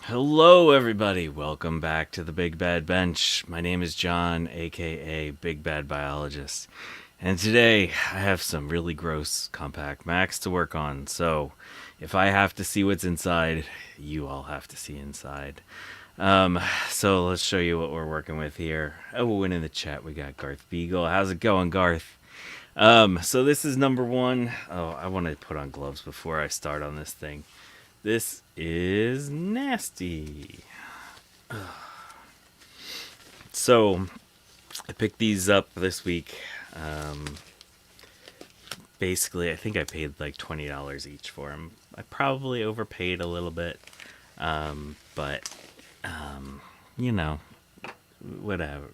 Hello, everybody. Welcome back to the Big Bad Bench. My name is John, aka Big Bad Biologist. And today I have some really gross compact Macs to work on. So if I have to see what's inside, you all have to see inside. So let's show you what we're working with here. Oh, and in the chat we got Garth Beagle. How's it going, Garth? So this is number one. Oh, I want to put on gloves before I start on this thing. This is nasty. So I picked these up this week. Basically, I think I paid like $20 each for them. I probably overpaid a little bit, but you know, whatever.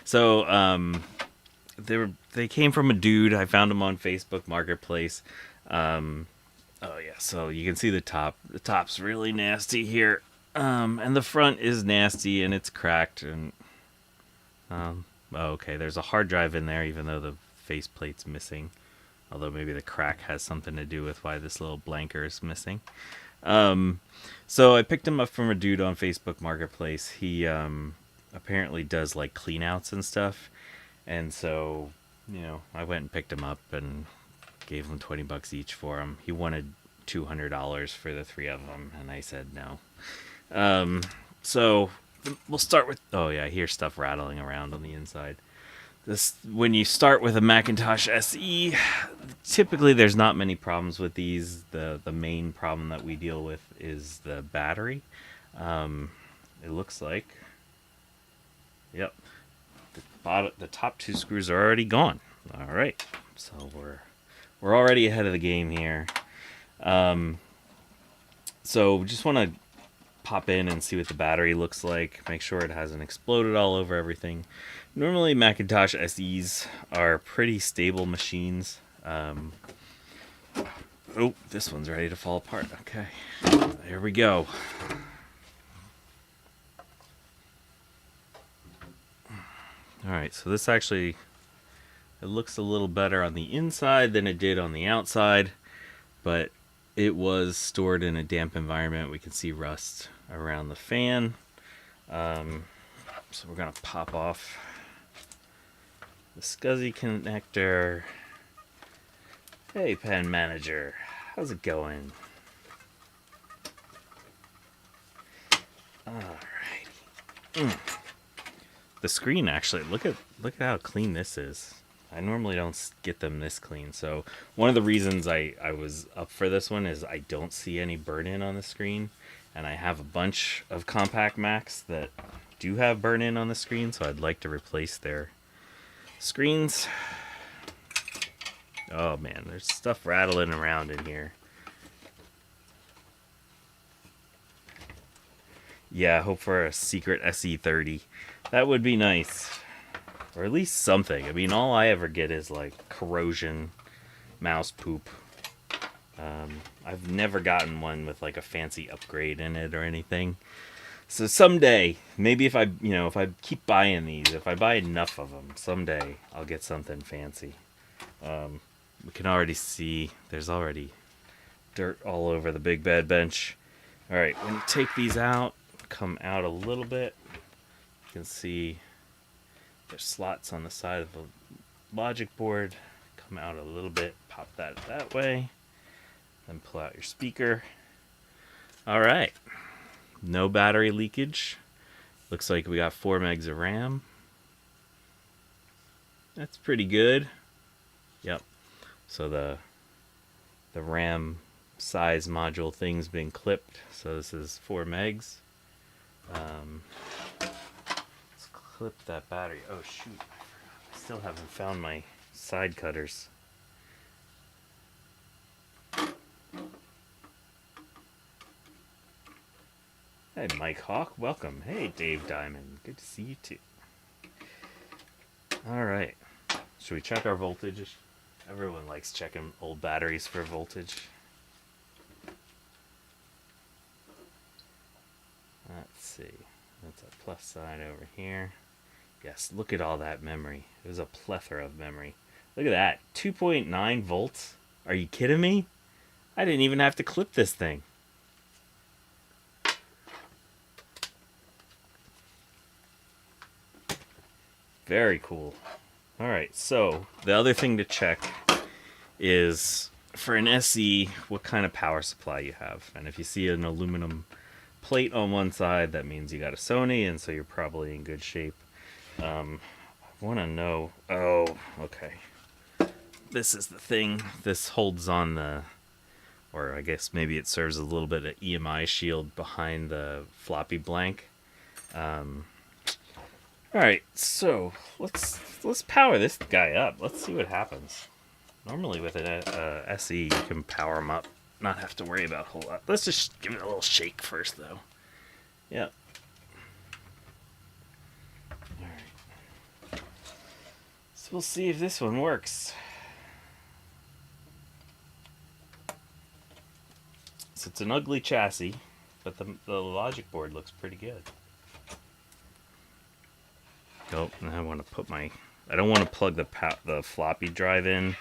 So they came from a dude. I found them on Facebook Marketplace. Oh yeah, so you can see the top. The top's really nasty here, and the front is nasty and it's cracked. And okay, there's a hard drive in there, even though the faceplate's missing. Although maybe the crack has something to do with why this little blanker is missing. So I picked him up from a dude on Facebook Marketplace. He apparently does like cleanouts and stuff, and so I went and picked him up and gave him $20 each for him. He wanted $200 for the three of them, and I said no. So we'll start with. Oh yeah, I hear stuff rattling around on the inside. When you start with a Macintosh SE, typically there's not many problems with these. The main problem that we deal with is the battery. It looks like. Yep. The top two screws are already gone. All right, so we're already ahead of the game here. So just want to pop in and see what the battery looks like. Make sure it hasn't exploded all over everything. Normally Macintosh SEs are pretty stable machines. Oh, this one's ready to fall apart. Okay, here we go. Alright, so this actually, it looks a little better on the inside than it did on the outside, but it was stored in a damp environment. We can see rust around the fan. So we're going to pop off the SCSI connector. Hey, Pen Manager, how's it going? Alrighty. The screen actually, look at how clean this is. I normally don't get them this clean. So one of the reasons I was up for this one is I don't see any burn-in on the screen. And I have a bunch of compact Macs that do have burn-in on the screen, so I'd like to replace their screens. Oh man, there's stuff rattling around in here. Yeah, I hope for a secret SE30. That would be nice. Or at least something. I mean, all I ever get is like corrosion, mouse poop. I've never gotten one with like a fancy upgrade in it or anything. So someday, maybe if I keep buying these, if I buy enough of them, someday I'll get something fancy. We can already see there's already dirt all over the Big Bad Bench. All right, when you take these out, come out a little bit, you can see there's slots on the side of the logic board. Come out a little bit, pop that way, then pull out your speaker. All right, no battery leakage. Looks like we got 4 megs of RAM. That's pretty good. Yep. So the RAM size module thing's been clipped. So this is 4 megs. Let's clip that battery. Oh shoot, I still haven't found my side cutters. Hey Mike Hawk, welcome. Hey Dave Diamond, good to see you too. Alright, should we check our voltage? Everyone likes checking old batteries for voltage. Let's see, that's a plus side over here. Yes, look at all that memory. There's a plethora of memory. Look at that, 2.9 volts. Are you kidding me? I didn't even have to clip this thing. Very cool. All right, so the other thing to check is for an SE what kind of power supply you have. And if you see an aluminum plate on one side, that means you got a Sony, and so you're probably in good shape. I want to know. Oh, okay. This is the thing. This holds on the, or I guess maybe it serves a little bit of EMI shield behind the floppy blank. All right, so let's power this guy up. Let's see what happens. Normally with an SE, you can power them up, not have to worry about a whole lot. Let's just give it a little shake first, though. Yeah. All right. So we'll see if this one works. So it's an ugly chassis, but the logic board looks pretty good. Oh, and I want to put my... I don't want to plug the floppy drive in.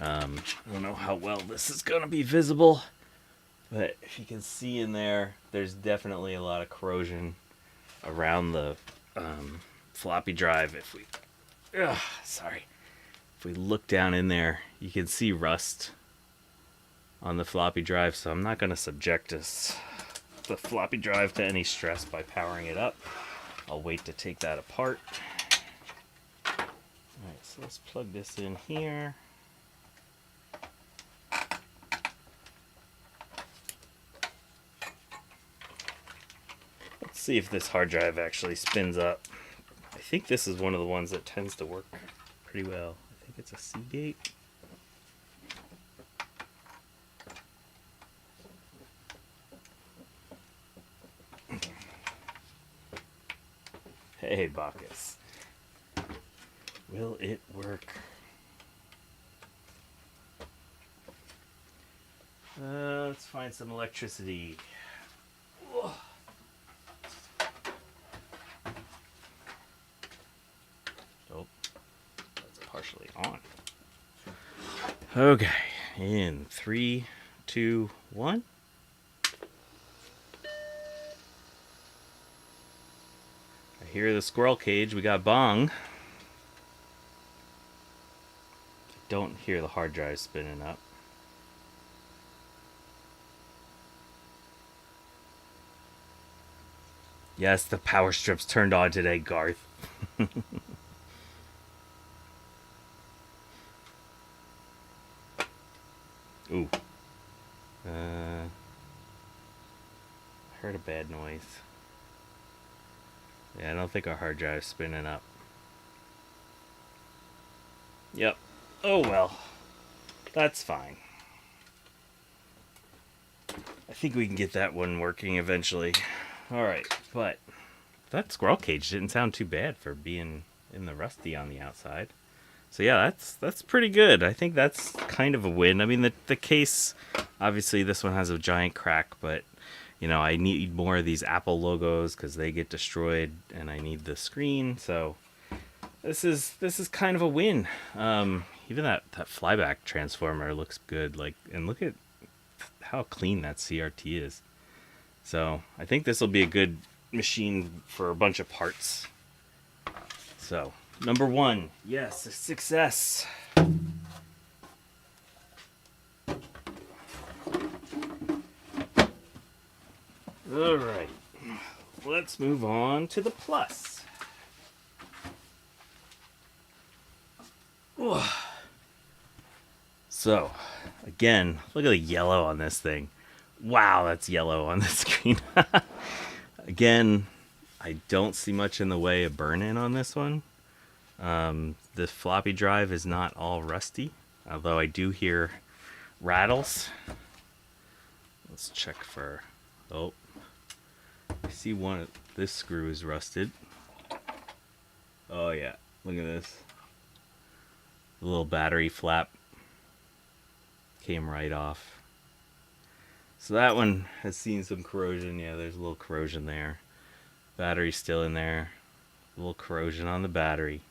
I don't know how well this is going to be visible, but if you can see in there, there's definitely a lot of corrosion around the floppy drive. If we look down in there, you can see rust on the floppy drive, so I'm not going to subject the floppy drive to any stress by powering it up. I'll wait to take that apart. Alright, so let's plug this in here. Let's see if this hard drive actually spins up. I think this is one of the ones that tends to work pretty well. I think it's a Seagate. Hey, Bacchus. Will it work? Let's find some electricity. Whoa. Oh, that's partially on. Okay, in 3, 2, 1. I hear the squirrel cage. We got bong. I don't hear the hard drive spinning up. Yes, the power strip's turned on today, Garth. Ooh. I heard a bad noise. Yeah, I don't think our hard drive's spinning up. Yep. Oh well. That's fine. I think we can get that one working eventually. Alright, but that squirrel cage didn't sound too bad for being in the rusty on the outside. So yeah, that's pretty good. I think that's kind of a win. I mean, the case, obviously this one has a giant crack, but you know, I need more of these Apple logos because they get destroyed, and I need the screen. So this is kind of a win. Even that flyback transformer looks good. Like, and look at how clean that CRT is. So I think this will be a good machine for a bunch of parts. So number 1, yes, a success. All right, let's move on to the Plus. Ooh. So, again, look at the yellow on this thing. Wow, that's yellow on the screen. Again, I don't see much in the way of burn-in on this one. The floppy drive is not all rusty, although I do hear rattles. Let's check for... Oh, I see one. This screw is rusted. Oh yeah, look at this. The little battery flap came right off. So that one has seen some corrosion. Yeah, there's a little corrosion there. Battery's still in there. A little corrosion on the battery.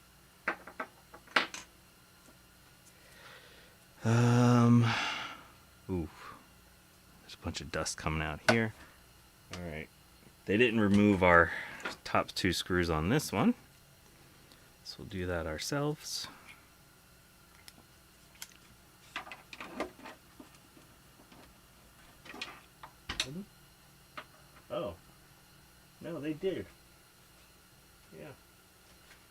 Ooh. There's a bunch of dust coming out here. Alright. They didn't remove our top 2 screws on this one. So we'll do that ourselves. Oh. No, they did. Yeah.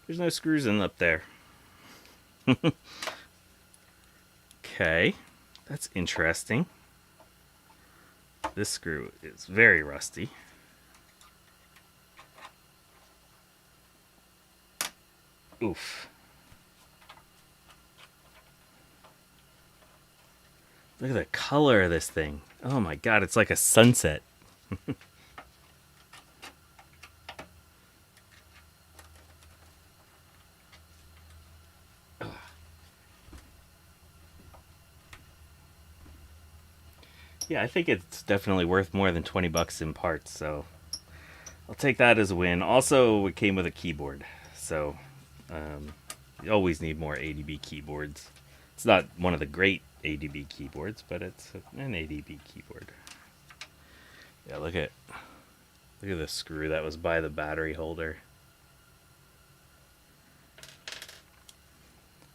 There's no screws in up there. Okay. That's interesting. This screw is very rusty. Oof. Look at the color of this thing. Oh my god, it's like a sunset. Yeah, I think it's definitely worth more than 20 bucks in parts, so I'll take that as a win. Also, it came with a keyboard, so you always need more ADB keyboards. It's not one of the great ADB keyboards, but it's an ADB keyboard. Yeah, look at the screw that was by the battery holder.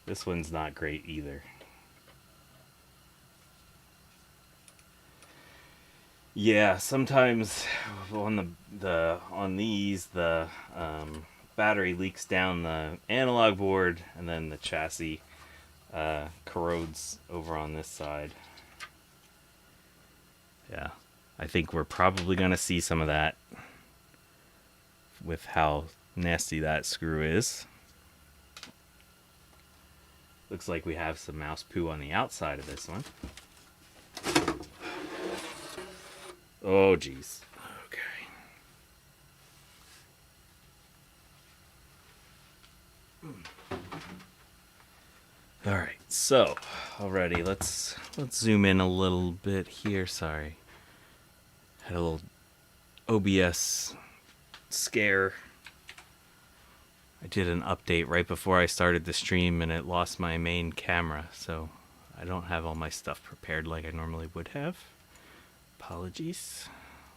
This one's not great either. Yeah, sometimes on these the battery leaks down the analog board, and then the chassis corrodes over on this side. Yeah, I think we're probably gonna see some of that with how nasty that screw is. Looks like we have some mouse poo on the outside of this one. Oh, geez. Okay. All right. So, alrighty. Let's zoom in a little bit here. Sorry, had a little OBS scare. I did an update right before I started the stream, and it lost my main camera, so I don't have all my stuff prepared like I normally would have. Apologies.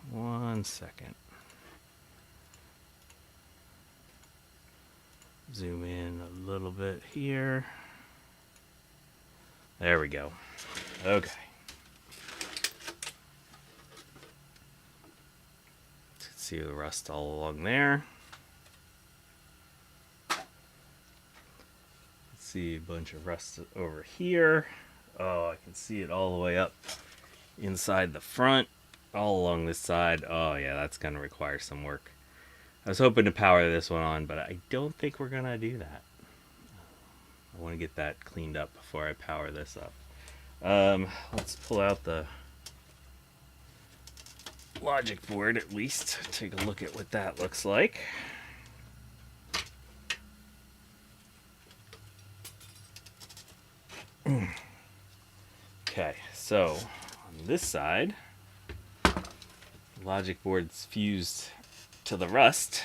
1 second. Zoom in a little bit here. There we go. Okay. See the rust all along there. See a bunch of rust over here. Oh, I can see it all the way up inside the front, all along this side. Oh yeah, that's gonna require some work. I was hoping to power this one on, but I don't think we're gonna do that. I want to get that cleaned up before I power this up. Let's pull out the logic board at least. Take a look at what that looks like. Okay, so on this side, the logic board's fused to the rust.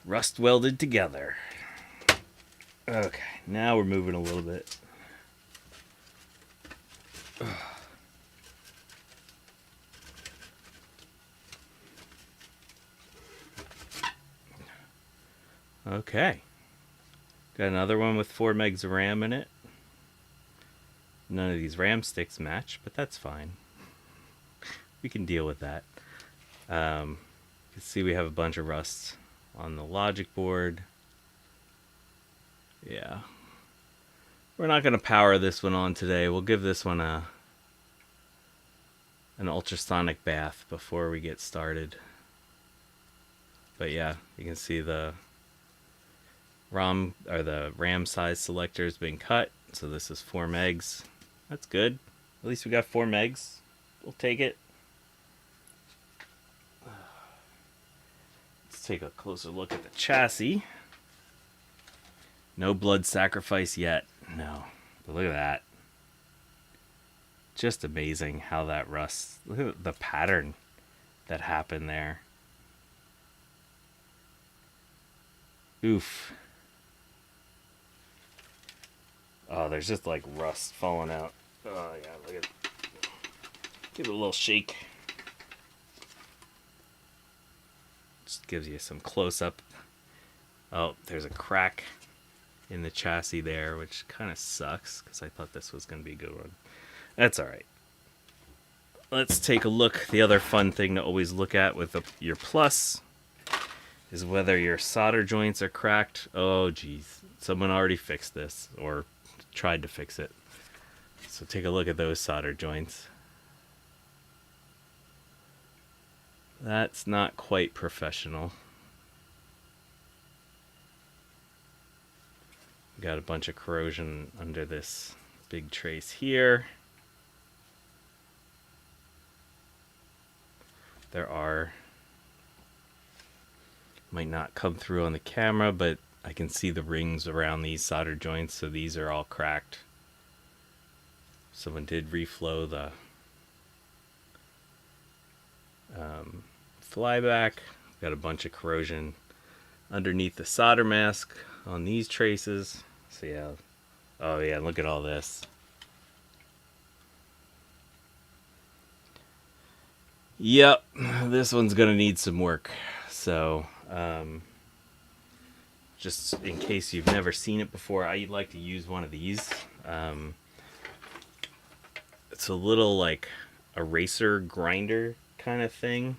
Rust welded together. Okay, now we're moving a little bit. Okay. Got another one with 4 megs of RAM in it. None of these RAM sticks match, but that's fine. We can deal with that. You can see we have a bunch of rust on the logic board. Yeah. We're not going to power this one on today. We'll give this one an ultrasonic bath before we get started. But yeah, you can see the RAM size selector has been cut. So this is 4 megs. That's good. At least we got 4 megs. We'll take it. Let's take a closer look at the chassis. No blood sacrifice yet. No. But look at that. Just amazing how that rust. Look at the pattern that happened there. Oof. Oh, there's just like rust falling out. Oh yeah, look at. Give it a little shake. Just gives you some close up. Oh, there's a crack in the chassis there, which kind of sucks because I thought this was going to be a good one. That's all right. Let's take a look. The other fun thing to always look at with your Plus is whether your solder joints are cracked. Oh, geez. Someone already fixed this or tried to fix it. So take a look at those solder joints. That's not quite professional. Got a bunch of corrosion under this big trace here. There are, might not come through on the camera, but I can see the rings around these solder joints, so these are all cracked. Someone did reflow the flyback. Got a bunch of corrosion underneath the solder mask on these traces. So yeah, oh yeah, look at all this. Yep, this one's gonna need some work. So just in case you've never seen it before, I'd like to use one of these. It's a little like eraser grinder kind of thing.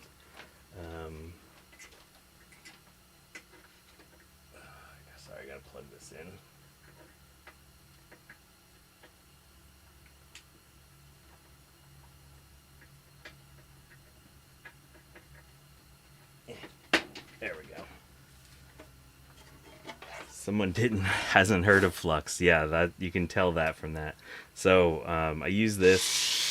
Sorry, I gotta plug this in. There we go. Someone hasn't heard of flux. Yeah, that you can tell that from that. So I use this.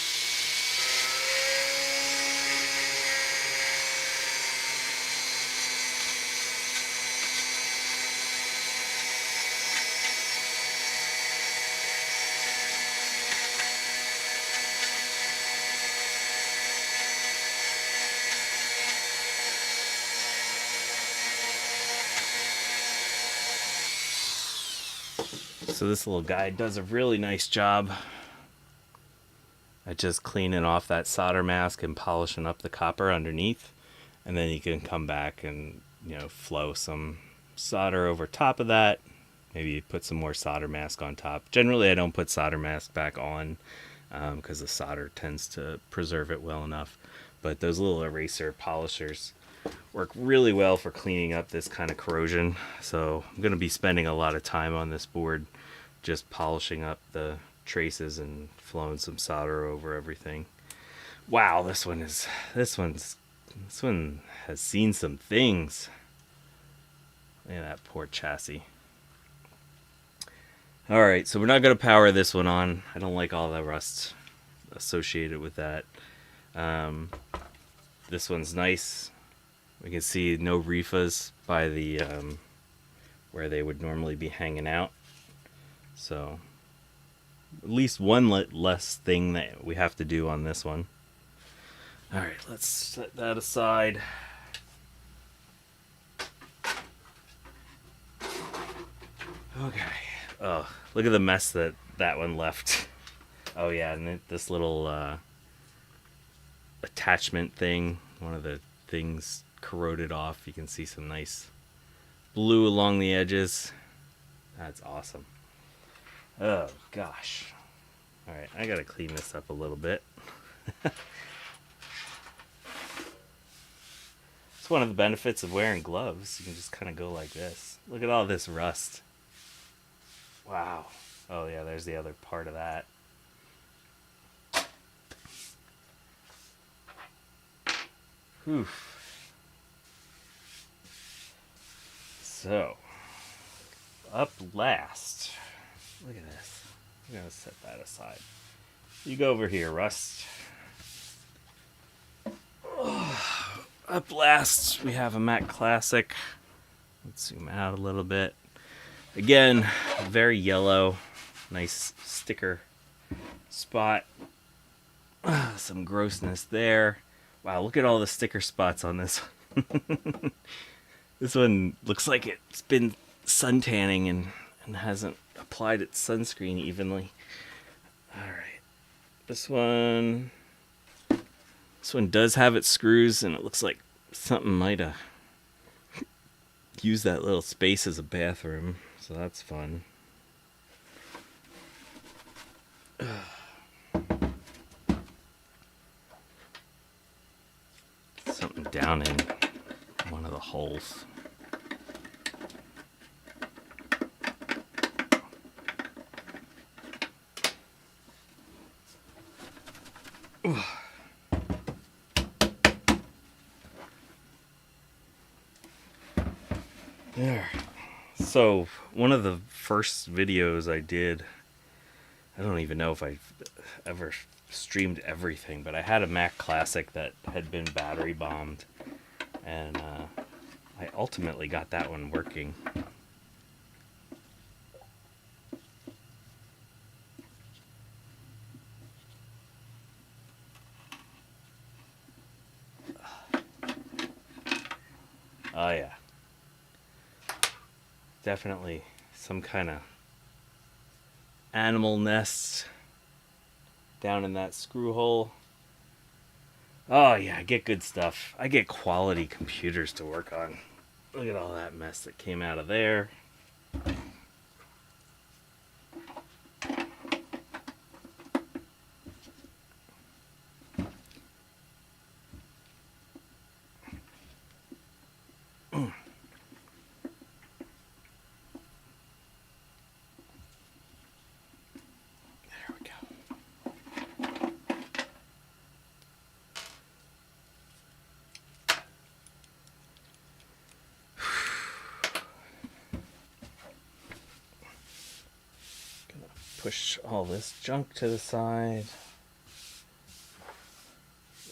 So this little guy does a really nice job at just cleaning off that solder mask and polishing up the copper underneath. And then you can come back and, flow some solder over top of that. Maybe put some more solder mask on top. Generally, I don't put solder mask back on because the solder tends to preserve it well enough. But those little eraser polishers work really well for cleaning up this kind of corrosion. So I'm going to be spending a lot of time on this board just polishing up the traces and flowing some solder over everything. Wow, this one has seen some things. Look at that poor chassis. All right, so we're not going to power this one on. I don't like all the rust associated with that. This one's nice. We can see no reefas by the where they would normally be hanging out. So at least one less thing that we have to do on this one. All right, let's set that aside. Okay. Oh, look at the mess that one left. Oh yeah, and this little attachment thing, one of the things corroded off. You can see some nice blue along the edges. That's awesome. Oh gosh. All right, I gotta clean this up a little bit. It's one of the benefits of wearing gloves. You can just kind of go like this. Look at all this rust. Wow. Oh yeah, there's the other part of that. Whew. So, up last. Look at this. I'm gonna set that aside. You go over here, Rust. Oh, up last, we have a Mac Classic. Let's zoom out a little bit. Again, very yellow. Nice sticker spot. Some grossness there. Wow, look at all the sticker spots on this. This one looks like it's been sun tanning and hasn't applied its sunscreen evenly. Alright. This one does have its screws, and it looks like something might have used that little space as a bathroom, so that's fun. Something down in one of the holes. There. So, one of the first videos I did, I don't even know if I ever streamed everything, but I had a Mac Classic that had been battery bombed, and I ultimately got that one working. Oh yeah. Definitely some kind of animal nest down in that screw hole. Oh yeah, I get good stuff. I get quality computers to work on. Look at all that mess that came out of there. Push all this junk to the side.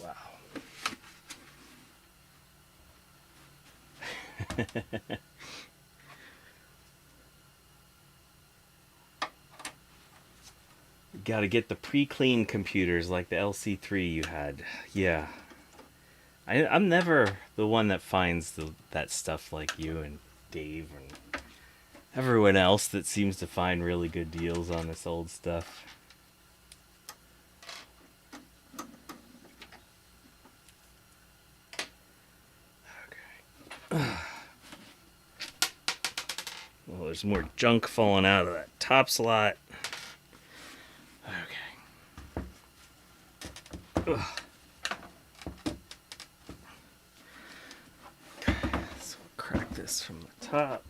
Wow. Got to get the pre-cleaned computers like the LC3 you had. Yeah. I'm never the one that finds that stuff like you and Dave and everyone else that seems to find really good deals on this old stuff. Okay. Well, there's more junk falling out of that top slot. Okay. Ugh. So we'll crack this from the top.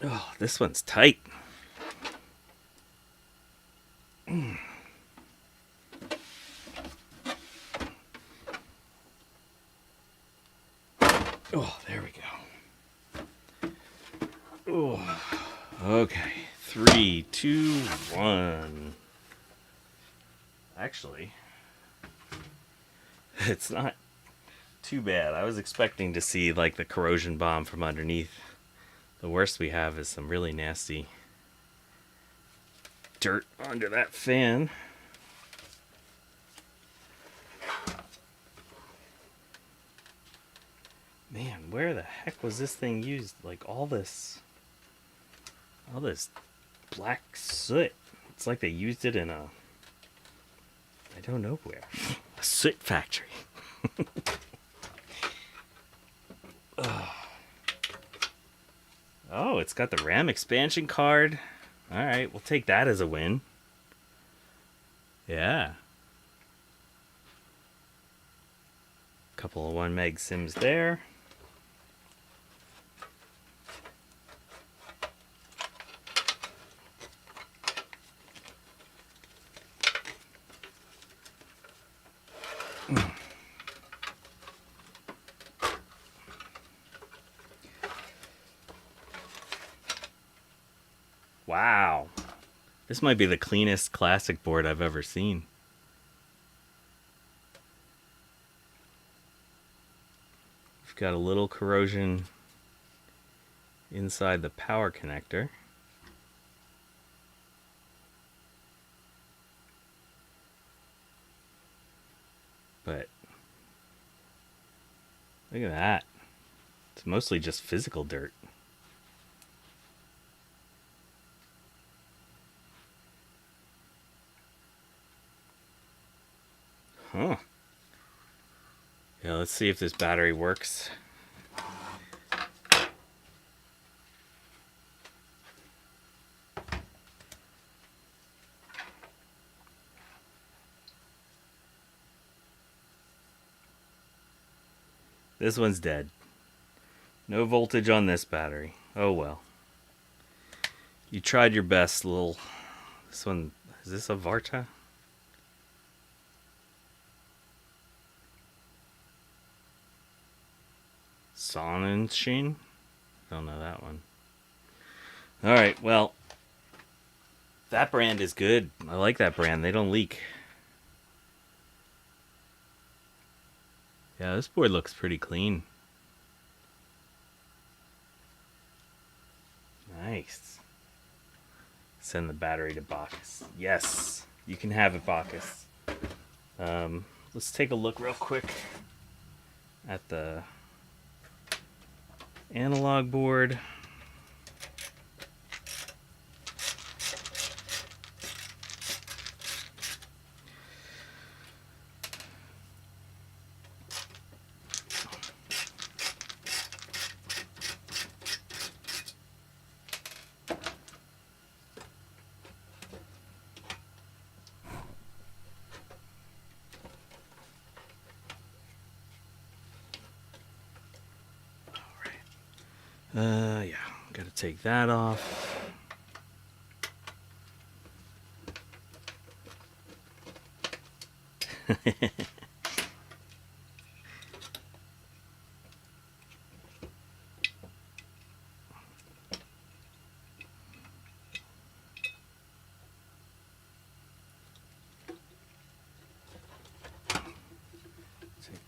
Oh, this one's tight. Oh, there we go. Oh, okay. 3, 2, 1. Actually, it's not too bad. I was expecting to see like the corrosion bomb from underneath. The worst we have is some really nasty dirt under that fan. Man, where the heck was this thing used? Like all this black soot. It's like they used it in I don't know where. A soot factory. Oh, it's got the RAM expansion card. Alright, we'll take that as a win. Yeah. Couple of 1 meg sims there. Wow. This might be the cleanest classic board I've ever seen. We've got a little corrosion inside the power connector. But Look at that. It's mostly just physical dirt. Huh. Yeah, let's see if this battery works. This one's dead. No voltage on this battery. Oh well. You tried your best, little... This one... Is this a Varta? Sonnenschein? Don't know that one. Alright, well... That brand is good. I like that brand. They don't leak. Yeah, this board looks pretty clean. Nice. Send the battery to Bacchus. Yes, you can have it, Bacchus. Let's take a look real quick at the analog board. Yeah, gotta take that off. Take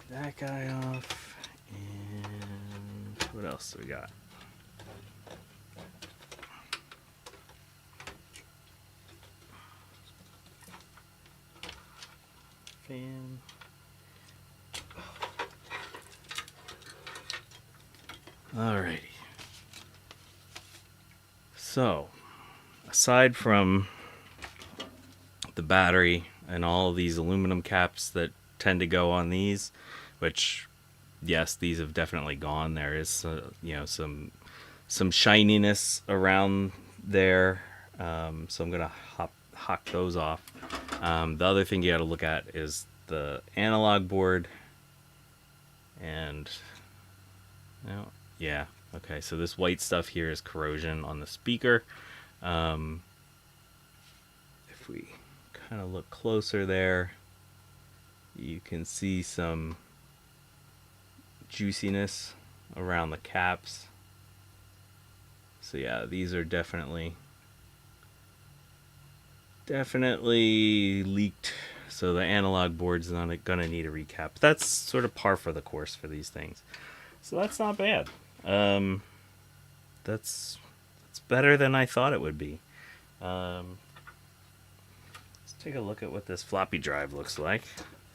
that guy off. And what else do we got? Fan. Alrighty. So, aside from the battery and all of these aluminum caps that tend to go on these, which, yes, these have definitely gone. There is, some shininess around there. So I'm gonna hawk those off. The other thing you got to look at is the analog board, and yeah, okay. So this white stuff here is corrosion on the speaker. If we kind of look closer there, you can see some juiciness around the caps. So yeah, these are definitely leaked. So the analog board's not gonna need a recap. That's sort of par for the course for these things. So that's not bad. That's better than I thought it would be. Let's take a look at what this floppy drive looks like.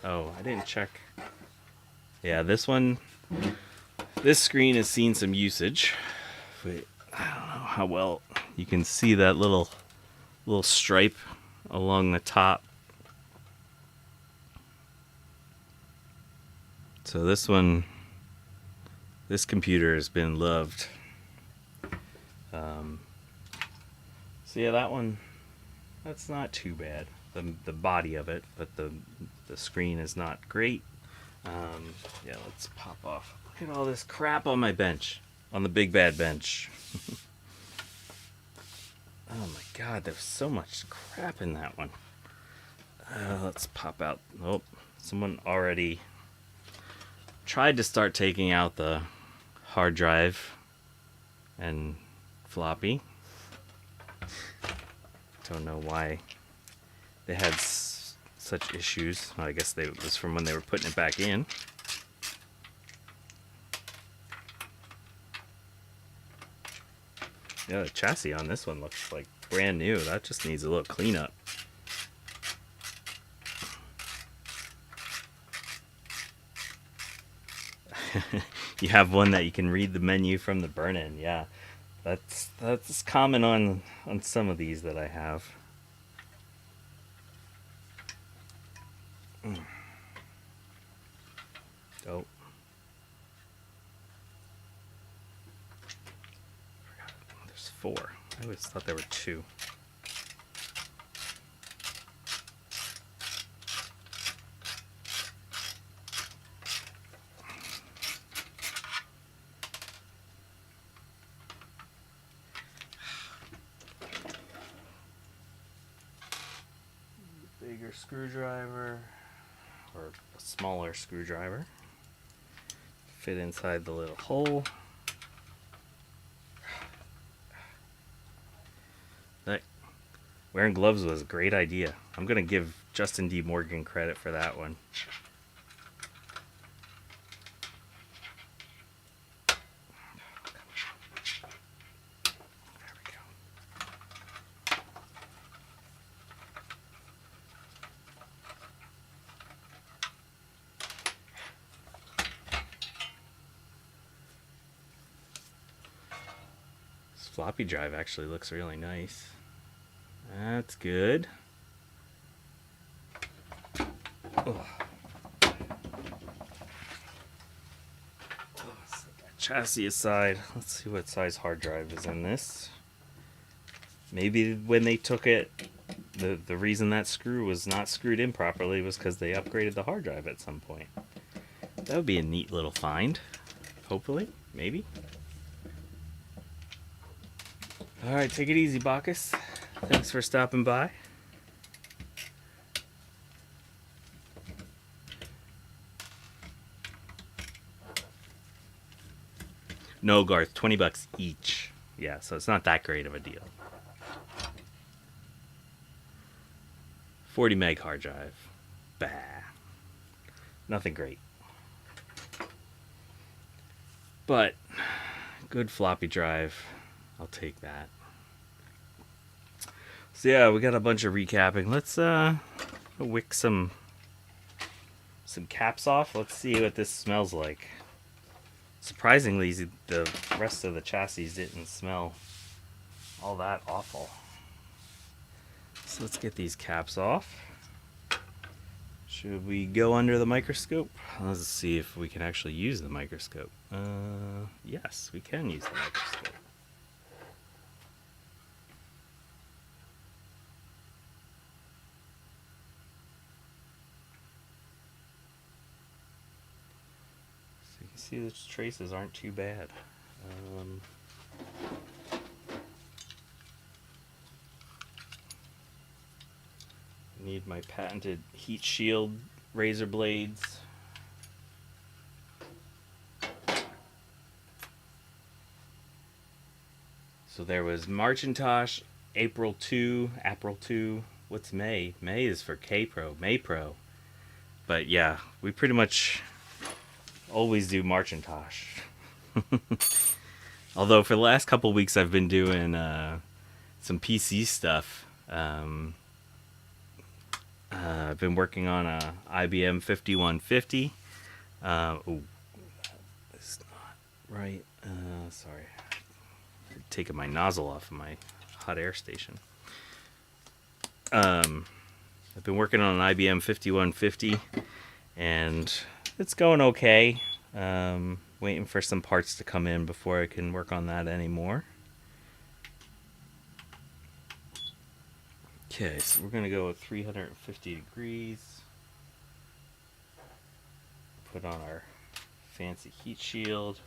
Oh, I didn't check. Yeah, this screen has seen some usage. Wait, I don't know how well you can see that little stripe along the top. So this computer has been loved. So yeah, that one, that's not too bad. The body of it, but the screen is not great. Yeah, let's pop off. Look at all this crap on my bench, on the big bad bench. Oh my god, there's so much crap in that one. Let's pop out. Oh, someone already tried to start taking out the hard drive and floppy. Don't know why they had such issues. Well, I guess it was from when they were putting it back in. Yeah, the chassis on this one looks like brand new. That just needs a little cleanup. You have one that you can read the menu from the burn-in. Yeah, that's common on some of these that I have. Oh, there's 4. I always thought there were 2. Bigger screwdriver or a smaller screwdriver. Fit inside the little hole. Wearing gloves was a great idea. I'm going to give Justin D. Morgan credit for that one. There we go. This floppy drive actually looks really nice. That's good. Oh. Set that chassis aside. Let's see what size hard drive is in this. Maybe when they took it, the reason that screw was not screwed in properly was because they upgraded the hard drive at some point. That would be a neat little find. Hopefully. Maybe. Alright, take it easy, Bacchus. Thanks for stopping by. No, Garth, $20 each. Yeah, so it's not that great of a deal. 40 meg hard drive. Bah. Nothing great. But good floppy drive. I'll take that. So yeah, we got a bunch of recapping. Let's wick some caps off. Let's see what this smells like. Surprisingly, the rest of the chassis didn't smell all that awful. So let's get these caps off. Should we go under the microscope? Let's see if we can actually use the microscope. Yes, we can use the microscope. See, the traces aren't too bad. Need my patented heat shield razor blades. So there was Macintosh, April 2. What's May? May is for K-Pro, May Pro. But yeah, we pretty much always do Macintosh. Although for the last couple weeks I've been doing some PC stuff. I've been working on a IBM 5150. Oh, it's not right. Sorry, I'm taking my nozzle off of my hot air station. I've been working on an IBM 5150, and it's going okay. Waiting for some parts to come in before I can work on that anymore. Okay, so we're going to go with 350 degrees. Put on our fancy heat shield.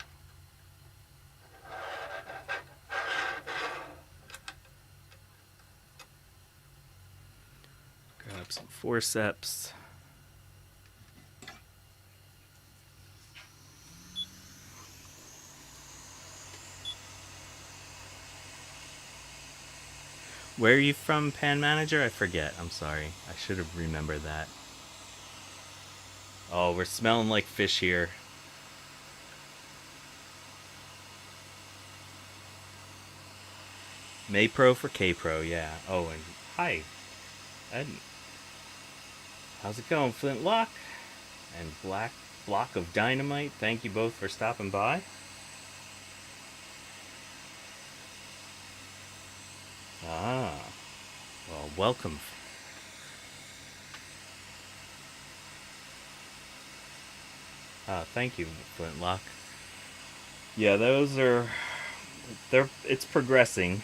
Grab some forceps. Where are you from, Pan Manager? I forget. I'm sorry. I should have remembered that. Oh, we're smelling like fish here. May Pro for K Pro, yeah. Oh, and hi. How's it going, Flintlock? And Black block of dynamite. Thank you both for stopping by. Ah, well, welcome. Thank you, Flintlock. Yeah, those are it's progressing.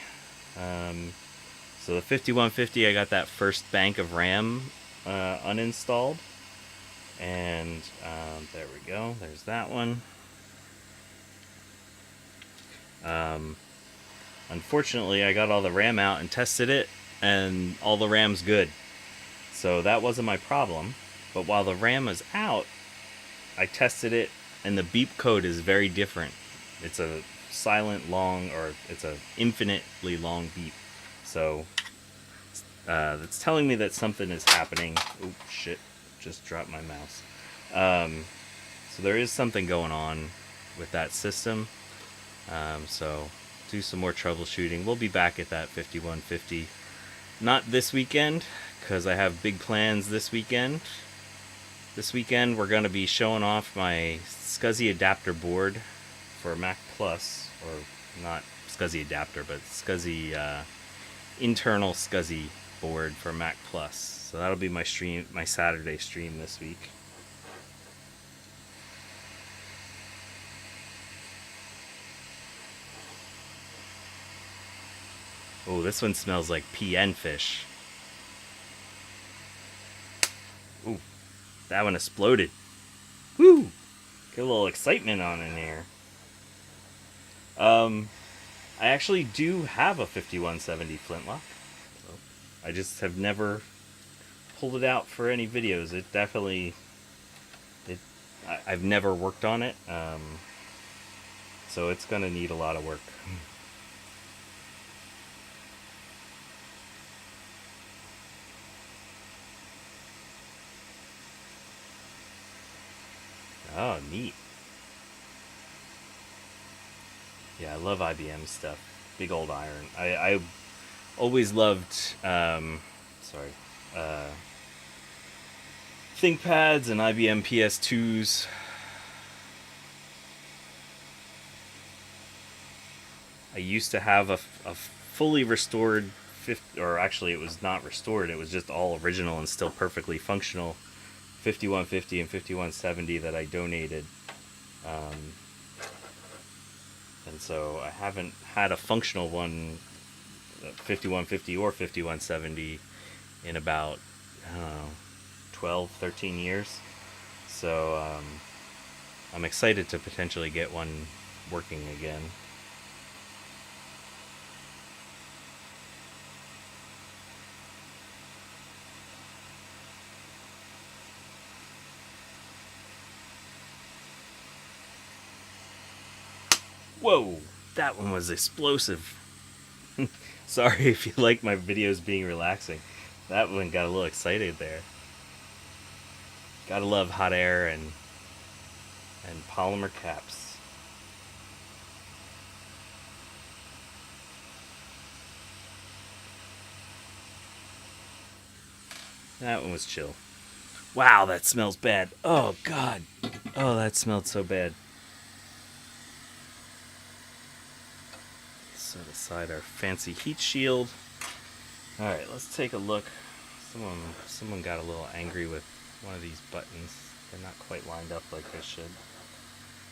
Um, so the 5150, I got that first bank of RAM uninstalled, and there we go. There's that one. Unfortunately, I got all the RAM out and tested it, and all the RAM's good. So that wasn't my problem. But while the RAM was out, I tested it, and the beep code is very different. It's a silent long, or it's a infinitely long beep. So it's telling me that something is happening. Oh shit! Just dropped my mouse. So there is something going on with that system. So do some more troubleshooting. We'll be back at that 5150. Not this weekend, because I have big plans this weekend. This weekend we're going to be showing off my SCSI adapter board for Mac Plus, or not SCSI adapter, but SCSI internal SCSI board for Mac Plus. So that'll be my stream, my Saturday stream this week. Oh, this one smells like PN fish. Ooh, that one exploded. Woo! Get a little excitement on in here. I actually do have a 5170 flintlock. So I just have never pulled it out for any videos. It definitely, I've never worked on it. So it's gonna need a lot of work. Oh, neat. Yeah, I love IBM stuff. Big old iron. I always loved, uh, ThinkPads and IBM PS2s. I used to have a fully restored, or actually it was not restored, it was just all original and still perfectly functional 5150 and 5170 that I donated. And so I haven't had a functional one, 5150 or 5170, in about, I don't know, 12, 13 years. So I'm excited to potentially get one working again. Whoa, that one was explosive. Sorry if you like my videos being relaxing. That one got a little excited there. Gotta love hot air and polymer caps. That one was chill. Wow, that smells bad. Oh god. Oh, that smelled so bad. Set aside our fancy heat shield. Alright, let's take a look. Someone got a little angry with one of these buttons. They're not quite lined up like they should.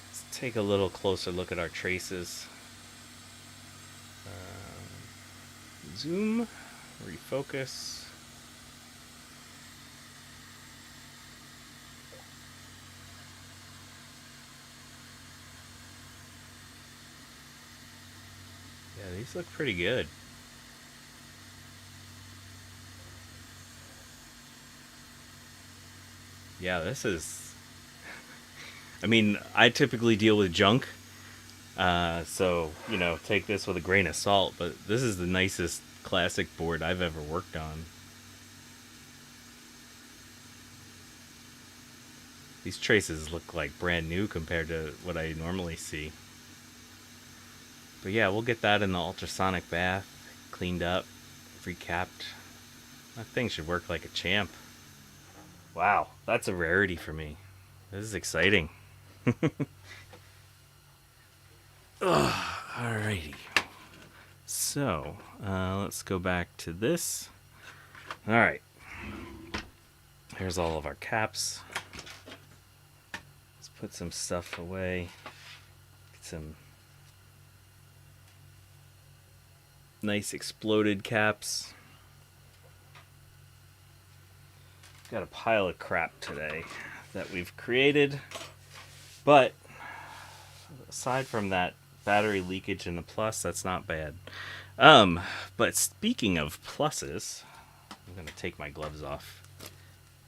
Let's take a little closer look at our traces. Zoom, refocus. Yeah, these look pretty good. Yeah, this is... I mean, I typically deal with junk, so, you know, take this with a grain of salt, but this is the nicest classic board I've ever worked on. These traces look like brand new compared to what I normally see. But yeah, we'll get that in the ultrasonic bath, cleaned up, recapped. That thing should work like a champ. Wow, that's a rarity for me. This is exciting. Alrighty. So, let's go back to this. Alright. Here's all of our caps. Let's put some stuff away. Get some nice exploded caps. Got a pile of crap today that we've created. But aside from that battery leakage in the Plus, that's not bad. But speaking of pluses, I'm gonna take my gloves off.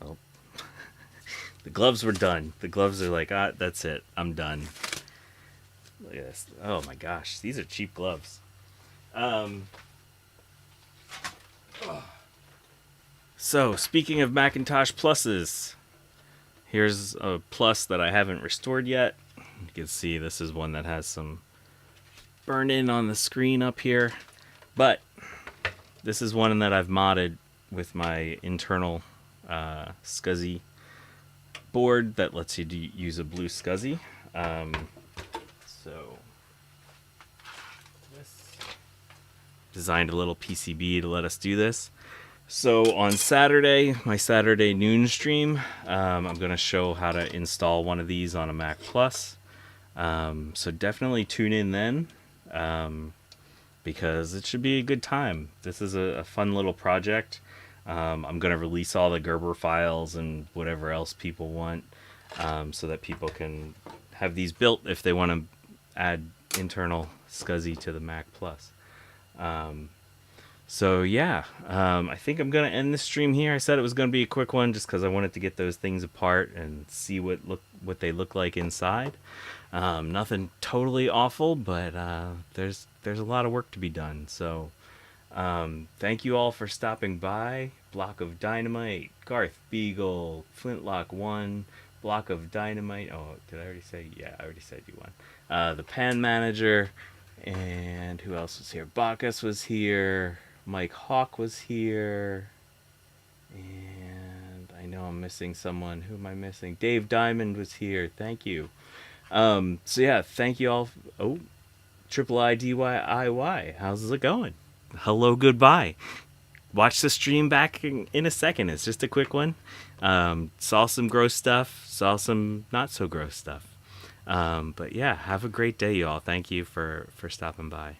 Oh, the gloves were done. The gloves are like, that's it. I'm done. Look at this. Oh my gosh, these are cheap gloves. So speaking of Macintosh Pluses, here's a Plus that I haven't restored yet. You can see this is one that has some burn in on the screen up here, but this is one that I've modded with my internal SCSI board that lets you use a blue SCSI. So this designed a little PCB to let us do this. So on Saturday, my Saturday noon stream, I'm going to show how to install one of these on a Mac Plus. So definitely tune in then, because it should be a good time. This is a fun little project. I'm going to release all the Gerber files and whatever else people want, so that people can have these built if they want to add internal SCSI to the Mac Plus. So yeah, I think I'm going to end the stream here. I said it was going to be a quick one just because I wanted to get those things apart and see what they look like inside. Nothing totally awful, but there's a lot of work to be done. So thank you all for stopping by. Block of Dynamite, Garth Beagle, Flintlock 1, Block of Dynamite. Oh, did I already say? Yeah, I already said you won. The Pan Manager, and who else was here? Bacchus was here. Mike Hawk was here. And I know I'm missing someone. Who am I missing? Dave Diamond was here. Thank you. So yeah, thank you all. Oh, Triple IDYIY. How's it going? Hello, goodbye. Watch the stream back in a second. It's just a quick one. Saw some gross stuff. Saw some not so gross stuff. But yeah, have a great day, y'all. Thank you for stopping by.